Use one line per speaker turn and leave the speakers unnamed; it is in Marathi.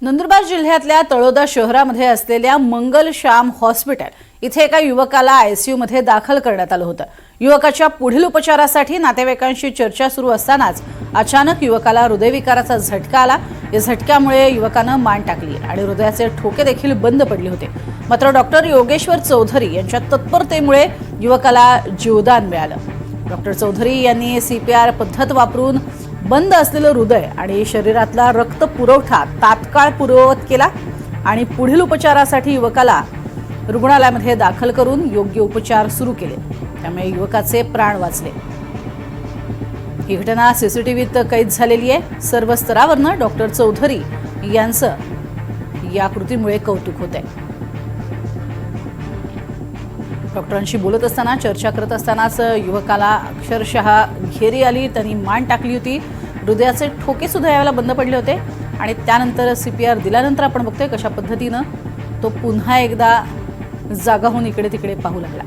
नंदुरबार जिल्ह्यातल्या तळोदा शहरामध्ये असलेल्या मंगल श्याम हॉस्पिटल इथे एका युवकाला आयसीयू मध्ये दाखल करण्यात आलं होतं। युवकाच्या पुढील उपचारासाठी नातेवाईकांशी चर्चा सुरू असतानाच अचानक युवकाला हृदयविकाराचा झटका आला। या झटक्यामुळे युवकानं मान टाकली आणि हृदयाचे ठोके देखील बंद पडले होते। मात्र डॉक्टर योगेश्वर चौधरी यांच्या तत्परतेमुळे युवकाला जीवदान मिळालं। डॉक्टर चौधरी यांनी सीपीआर पद्धत वापरून बंद असलेलं हृदय आणि शरीरातला रक्त पुरवठा तात्काळ पूर्ववत केला आणि पुढील उपचारासाठी युवकाला रुग्णालयामध्ये दाखल करून योग्य उपचार सुरू केले। त्यामुळे युवकाचे प्राण वाचले। ही घटना सीसीटीव्हीत कैद झालेली आहे। सर्व स्तरावरनं डॉक्टर चौधरी यांचं या कृतीमुळे कौतुक होत आहे। डॉक्टरांशी बोलत असताना चर्चा करत असतानाच युवकाला अक्षरशः घेरी आली, त्यांनी मान टाकली होती। हृदयाचे ठोके सुद्धा यावेळेला बंद पडले होते आणि त्यानंतर सीपीआर दिल्यानंतर आपण बघतोय कशा पद्धतीनं तो पुन्हा एकदा जागा होऊन इकडे तिकडे पाहू लागला।